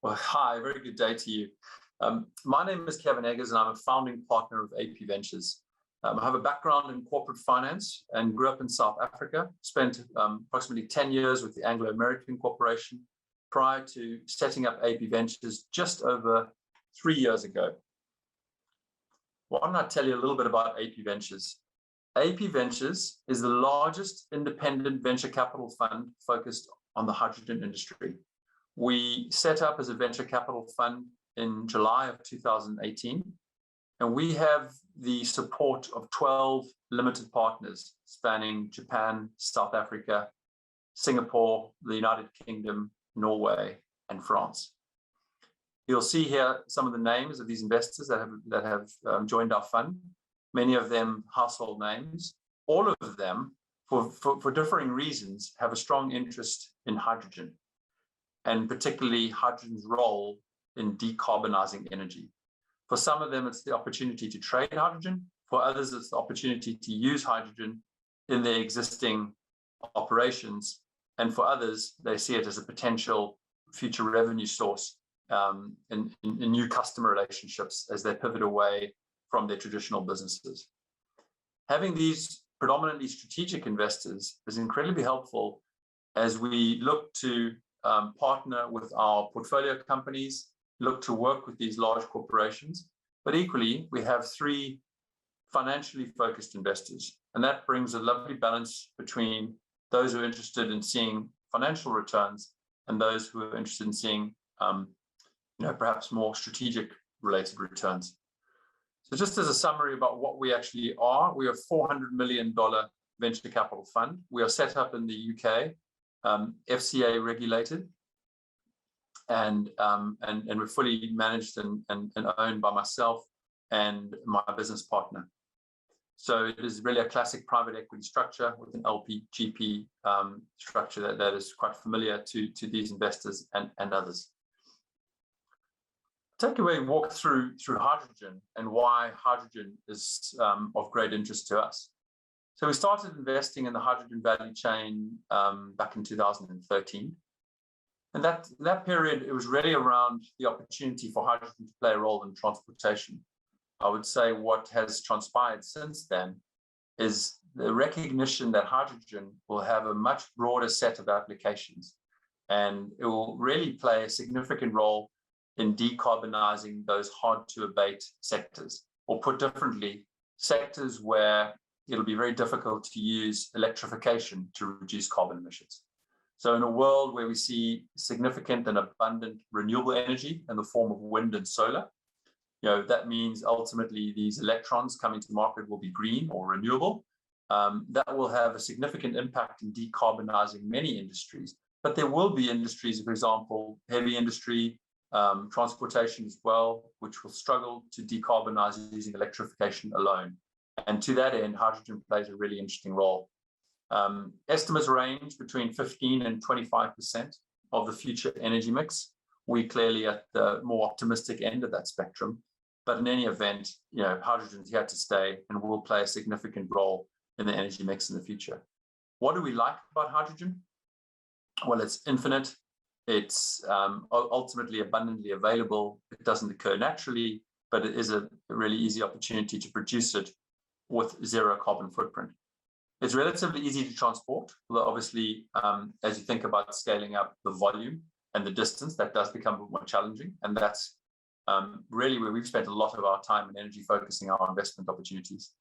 Well, hi, very good day to you. My name is Kevin Eggers, and I'm a founding partner of AP Ventures. I have a background in corporate finance and grew up in South Africa, spent approximately 10 years with the Anglo-American Corporation prior to setting up AP Ventures just over 3 years ago. Why don't I tell you a little bit about AP Ventures? AP Ventures is the largest independent venture capital fund focused on the hydrogen industry. We set up as a venture capital fund in July of 2018, and we have the support of 12 limited partners spanning Japan, South Africa, Singapore, the United Kingdom, Norway, and France. You'll see here some of the names of these investors that have joined our fund, many of them household names. All of them, for differing reasons, have a strong interest in hydrogen, and particularly hydrogen's role in decarbonizing energy. For some of them, it's the opportunity to trade hydrogen. For others, it's the opportunity to use hydrogen in their existing operations. And for others, they see it as a potential future revenue source in new customer relationships as they pivot away from their traditional businesses. Having these predominantly strategic investors is incredibly helpful as we look to partner with our portfolio companies, look to work with these large corporations, but equally, we have 3 financially focused investors, and that brings a lovely balance between those who are interested in seeing financial returns and those who are interested in seeing perhaps more strategic related returns. So just as a summary about what we actually are, we are a $400 million venture capital fund. We are set up in the UK, FCA regulated, and we're fully managed and owned by myself and my business partner. So it is really a classic private equity structure with an LP GP structure that is quite familiar to these investors and others. Take away and walk through hydrogen and why hydrogen is of great interest to us. So we started investing in the hydrogen value chain back in 2013. And that period, it was really around the opportunity for hydrogen to play a role in transportation. I would say what has transpired since then is the recognition that hydrogen will have a much broader set of applications, and it will really play a significant role in decarbonizing those hard to abate sectors, or put differently, sectors where it'll be very difficult to use electrification to reduce carbon emissions. So in a world where we see significant and abundant renewable energy in the form of wind and solar, that means ultimately these electrons coming to market will be green or renewable. That will have a significant impact in decarbonizing many industries, but there will be industries, for example, heavy industry, transportation as well, which will struggle to decarbonize using electrification alone. And to that end, hydrogen plays a really interesting role. Estimates range between 15 and 25% of the future energy mix. We're clearly at the more optimistic end of that spectrum. But in any event, hydrogen is here to stay and will play a significant role in the energy mix in the future. What do we like about hydrogen? Well, it's infinite. It's ultimately abundantly available. It doesn't occur naturally, but it is a really easy opportunity to produce it with zero carbon footprint. It's relatively easy to transport, although obviously, as you think about scaling up the volume and the distance, that does become more challenging. And that's really where we've spent a lot of our time and energy focusing our investment opportunities.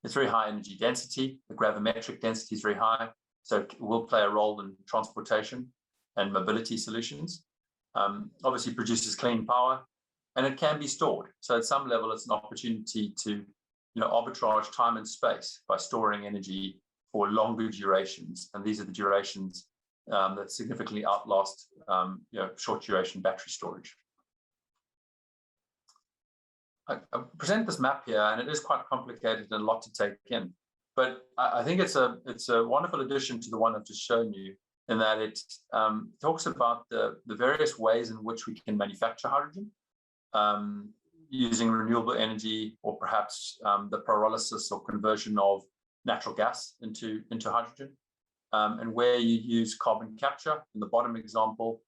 It's very high energy density. The gravimetric density is very high, so it will play a role in transportation and mobility solutions. Obviously produces clean power, and it can be stored. So at some level, it's an opportunity to arbitrage time and space by storing energy for longer durations. And these are the durations that significantly outlast short duration battery storage. I present this map here, and it is quite complicated and a lot to take in. But I think it's a wonderful addition to the one I've just shown you, in that it talks about the various ways in which we can manufacture hydrogen using renewable energy, or perhaps the pyrolysis or conversion of natural gas into hydrogen, and where you use carbon capture in the bottom example,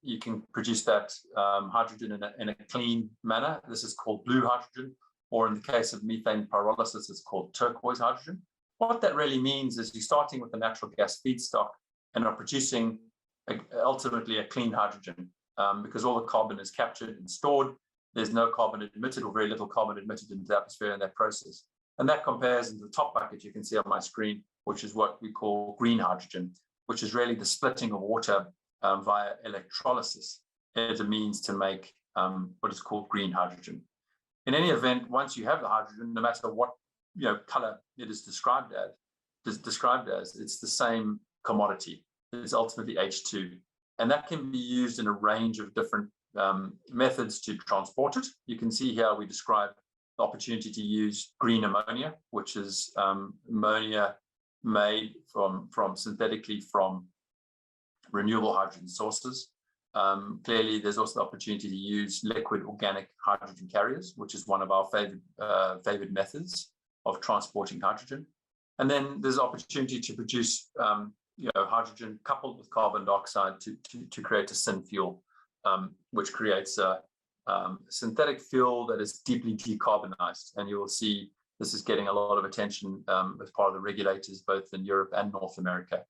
you can produce that hydrogen in a clean manner. This is called blue hydrogen, or in the case of methane pyrolysis, it's called turquoise hydrogen. What that really means is you're starting with a natural gas feedstock and are producing ultimately a clean hydrogen, because all the carbon is captured and stored. There's no carbon emitted or very little carbon emitted into the atmosphere in that process. And that compares in the top bucket you can see on my screen, which is what we call green hydrogen, which is really the splitting of water via electrolysis as a means to make what is called green hydrogen. In any event, once you have the hydrogen, no matter what color it is described as, it's the same commodity. It's ultimately H2, and that can be used in a range of different methods to transport it. You can see here we describe the opportunity to use green ammonia, which is ammonia made synthetically from renewable hydrogen sources. Clearly, there's also the opportunity to use liquid organic hydrogen carriers, which is one of our favored methods of transporting hydrogen. And then there's opportunity to produce hydrogen coupled with carbon dioxide to create a syn fuel, which creates a synthetic fuel that is deeply decarbonized. And you will see this is getting a lot of attention as part of the regulators, both in Europe and North America,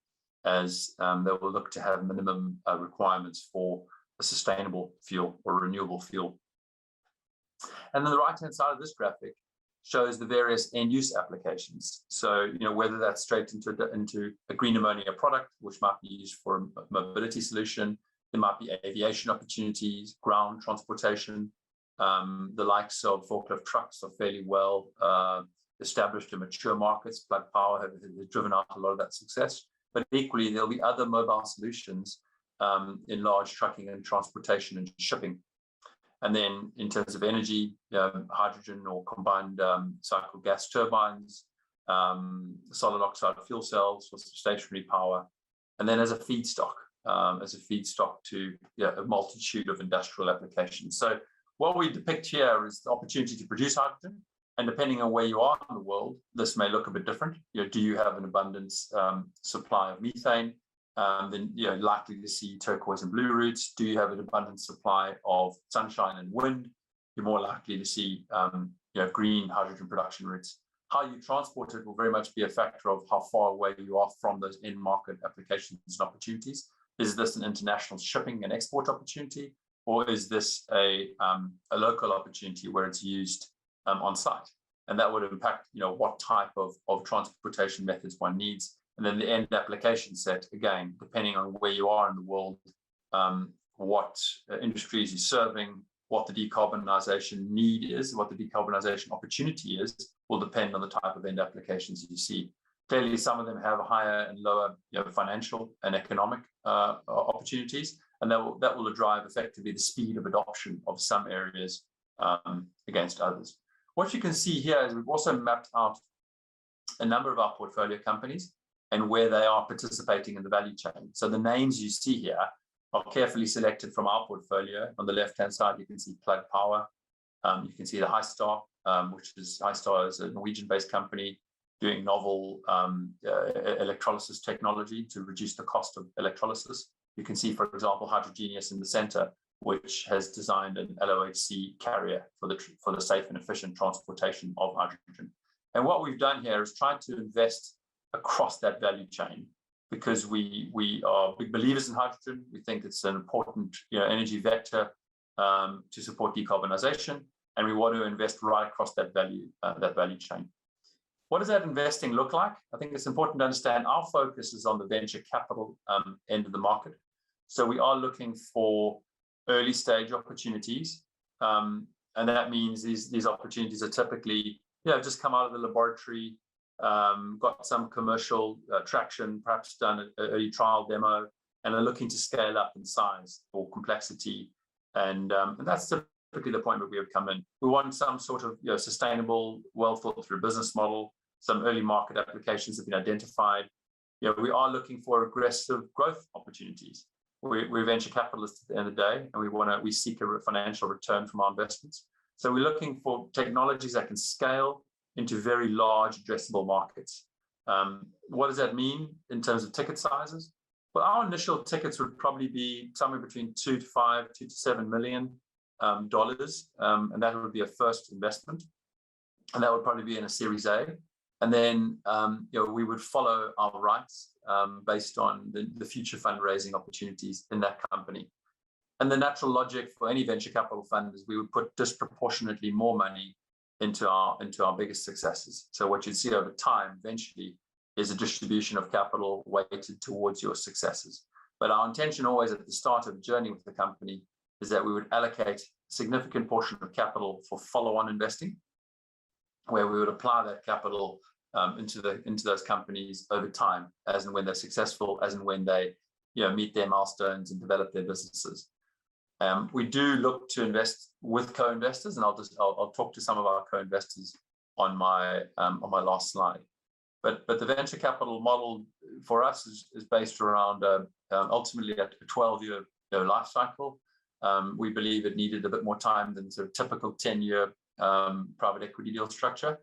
as they will look to have minimum requirements for a sustainable fuel or renewable fuel. And then the right-hand side of this graphic shows the various end-use applications. So, whether that's straight into a green ammonia product, which might be used for a mobility solution, there might be aviation opportunities, ground transportation. The likes of forklift trucks are fairly well established in mature markets. Plug Power has driven out a lot of that success. But equally, there'll be other mobile solutions in large trucking and transportation and shipping. And then in terms of energy, hydrogen or combined cycle gas turbines, solid oxide fuel cells for stationary power, and then as a feedstock to a multitude of industrial applications. So what we depict here is the opportunity to produce hydrogen. And depending on where you are in the world, this may look a bit different. Do you have an abundance supply of methane? Then you're likely to see turquoise and blue routes. Do you have an abundant supply of sunshine and wind? You're more likely to see green hydrogen production routes. How you transport it will very much be a factor of how far away you are from those end market applications and opportunities. Is this an international shipping and export opportunity, or is this a local opportunity where it's used on site? And that would impact what type of transportation methods one needs. And then the end application set, again, depending on where you are in the world, what industries you're serving, what the decarbonization need is, what the decarbonization opportunity is, will depend on the type of end applications you see. Clearly, some of them have higher and lower financial and economic opportunities, and that will drive effectively the speed of adoption of some areas against others. What you can see here is we've also mapped out a number of our portfolio companies and where they are participating in the value chain. So the names you see here are carefully selected from our portfolio. On the left-hand side, you can see Plug Power. You can see the Hystar, which is Hystar is a Norwegian-based company doing novel electrolysis technology to reduce the cost of electrolysis. You can see, for example, Hydrogenius in the center, which has designed an LOHC carrier for the safe and efficient transportation of hydrogen. And what we've done here is try to invest across that value chain, because we are big believers in hydrogen. We think it's an important energy vector to support decarbonization, and we want to invest right across that value chain. What does that investing look like? I think it's important to understand our focus is on the venture capital end of the market. So we are looking for early stage opportunities, and that means these opportunities are typically just come out of the laboratory, got some commercial traction, perhaps done an early trial demo, and are looking to scale up in size or complexity, and that's typically the point where we have come in. We want some sort of sustainable, well thought through business model. Some early market applications have been identified. We are looking for aggressive growth opportunities. We're venture capitalists at the end of the day, and we seek a financial return from our investments. So we're looking for technologies that can scale into very large addressable markets. What does that mean in terms of ticket sizes? Well, our initial tickets would probably be somewhere between 2 to 7 million dollars, and that would be a first investment, and that would probably be in a Series A, and then we would follow our rights based on the future fundraising opportunities in that company. And the natural logic for any venture capital fund is we would put disproportionately more money into our biggest successes. So what you'd see over time, eventually, is a distribution of capital weighted towards your successes. But our intention always at the start of the journey with the company is that we would allocate a significant portion of capital for follow-on investing, where we would apply that capital into those companies over time, as and when they're successful, as and when they meet their milestones and develop their businesses. We do look to invest with co-investors, and I'll talk to some of our co-investors on my last slide. But the venture capital model for us is based around ultimately a 12-year life cycle. We believe it needed a bit more time than sort of typical 10-year private equity deal structure.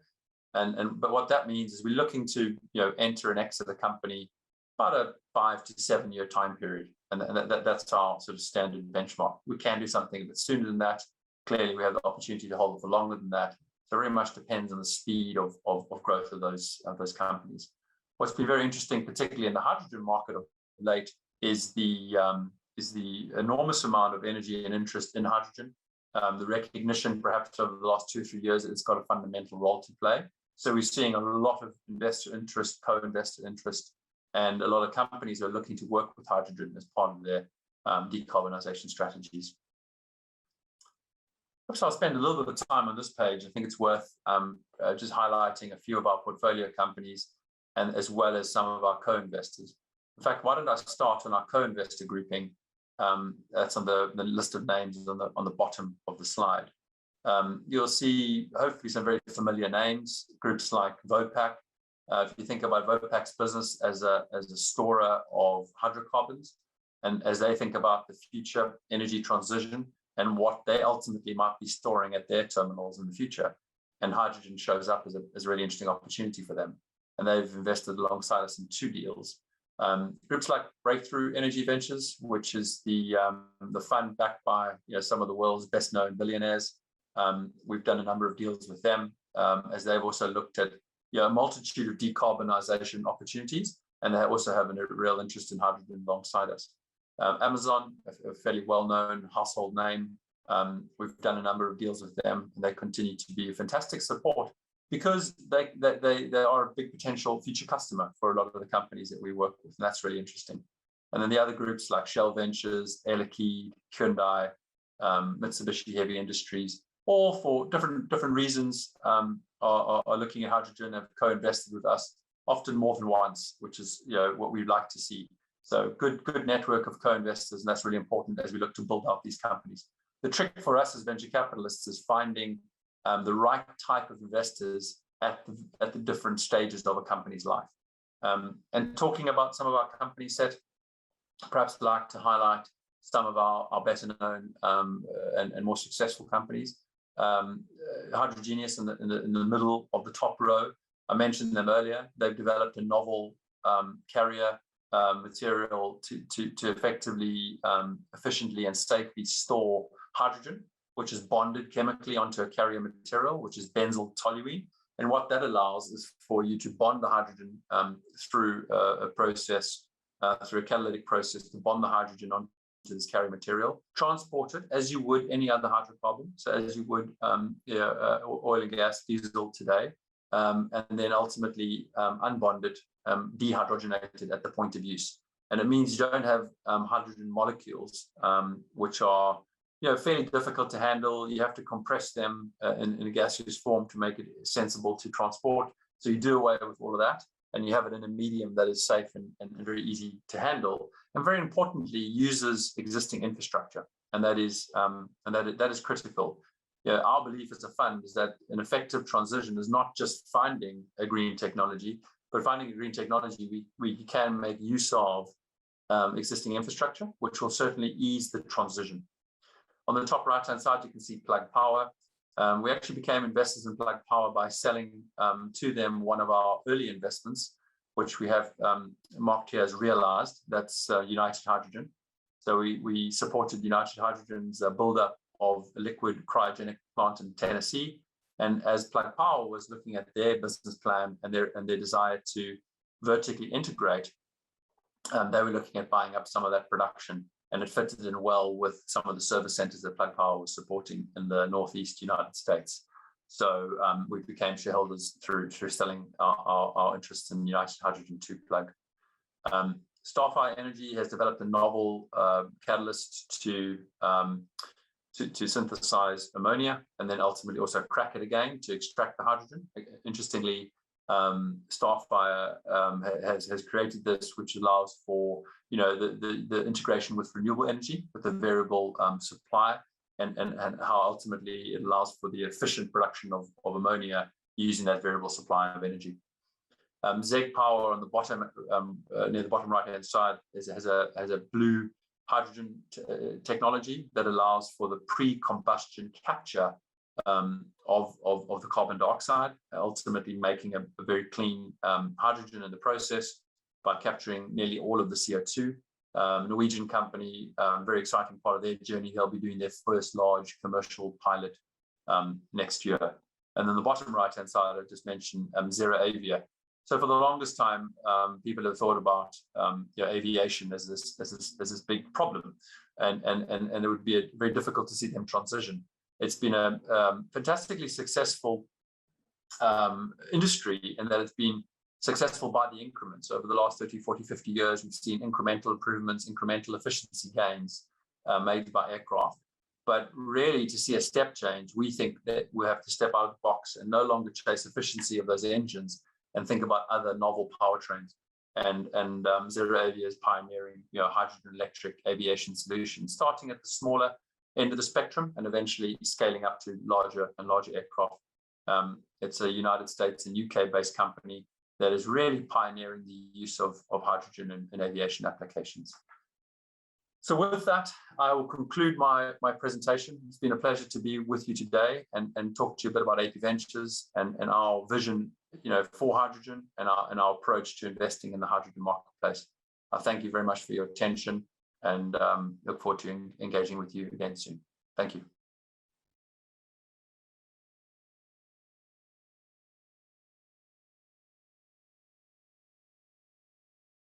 But what that means is we're looking to enter and exit the company about a 5 to 7 year time period, and that's our sort of standard benchmark. We can do something a bit sooner than that. Clearly, we have the opportunity to hold it for longer than that. So very much depends on the speed of growth of those companies. What's been very interesting, particularly in the hydrogen market of late, is the enormous amount of energy and interest in hydrogen. The recognition, perhaps over the last 2 or 3 years, it's got a fundamental role to play. So we're seeing a lot of investor interest, co-investor interest, and a lot of companies are looking to work with hydrogen as part of their decarbonization strategies. Perhaps I'll spend a little bit of time on this page. I think it's worth just highlighting a few of our portfolio companies, and as well as some of our co-investors. In fact, why don't I start on our co-investor grouping? That's on the list of names on the bottom of the slide. You'll see hopefully some very familiar names, groups like Vopak. If you think about Vopak's business as a storer of hydrocarbons, and as they think about the future energy transition and what they ultimately might be storing at their terminals in the future, and hydrogen shows up as a really interesting opportunity for them. And they've invested alongside us in 2 deals. Groups like Breakthrough Energy Ventures, which is the fund backed by some of the world's best known billionaires. We've done a number of deals with them, as they've also looked at a multitude of decarbonization opportunities, and they also have a real interest in hydrogen alongside us. Amazon, a fairly well-known household name, we've done a number of deals with them, and they continue to be a fantastic support because they are a big potential future customer for a lot of the companies that we work with, and that's really interesting. And then the other groups like Shell Ventures, Air Liquide, Hyundai, Mitsubishi Heavy Industries, all for different reasons, are looking at hydrogen, have co-invested with us, often more than once, which is what we'd like to see. So good network of co-investors, and that's really important as we look to build out these companies. The trick for us as venture capitalists is finding the right type of investors at the different stages of a company's life. And talking about some of our company set, perhaps I'd like to highlight some of our better known and more successful companies. Hydrogenius in the middle of the top row, I mentioned them earlier. They've developed a novel carrier material to effectively, efficiently and safely store hydrogen, which is bonded chemically onto a carrier material, which is benzyl toluene. And what that allows is for you to bond the hydrogen through a process, through a catalytic process, to bond the hydrogen onto this carrier material, transport it as you would any other hydrocarbon, so as you would oil and gas, diesel today, and then ultimately unbond it, dehydrogenate it at the point of use. And it means you don't have hydrogen molecules, which are fairly difficult to handle. You have to compress them in a gaseous form to make it sensible to transport. So you do away with all of that, and you have it in a medium that is safe and very easy to handle, and very importantly uses existing infrastructure, and that is critical. Our belief as a fund is that an effective transition is not just finding a green technology, but finding a green technology we can make use of existing infrastructure, which will certainly ease the transition. On the top right-hand side, you can see Plug Power. We actually became investors in Plug Power by selling to them one of our early investments. which we have marked here as realized. That's United Hydrogen. So we supported United Hydrogen's build-up of a liquid cryogenic plant in Tennessee. And as Plug Power was looking at their business plan and their desire to vertically integrate, they were looking at buying up some of that production, and it fitted in well with some of the service centers that Plug Power was supporting in the Northeast United States. So we became shareholders through selling our interests in United Hydrogen to Plug. Starfire Energy has developed a novel catalyst to synthesize ammonia and then ultimately also crack it again to extract the hydrogen. Interestingly, Starfire has created this, which allows for the integration with renewable energy with a variable supply, and how ultimately it allows for the efficient production of ammonia using that variable supply of energy. Zeg Power on the bottom, near the bottom right hand side, has a blue hydrogen technology that allows for the pre-combustion capture of the carbon dioxide, ultimately making a very clean hydrogen in the process by capturing nearly all of the CO2. Norwegian company, very exciting part of their journey. They'll be doing their first large commercial pilot next year. And then the bottom right hand side, I just mentioned ZeroAvia. So for the longest time, people have thought about aviation as this big problem, and it would be very difficult to see them transition. It's been a fantastically successful industry, in that it's been successful by the increments. Over the last 30, 40, 50 years, we've seen incremental improvements, incremental efficiency gains made by aircraft. But really, to see a step change, we think that we have to step out of the box and no longer chase efficiency of those engines and think about other novel powertrains. And ZeroAvia is pioneering hydrogen electric aviation solutions, starting at the smaller end of the spectrum and eventually scaling up to larger and larger aircraft. It's a United States and UK based company that is really pioneering the use of hydrogen in aviation applications. So with that, I will conclude my presentation. It's been a pleasure to be with you today and talk to you a bit about AP Ventures and our vision for hydrogen and our approach to investing in the hydrogen marketplace. I thank you very much for your attention and look forward to engaging with you again soon. Thank you.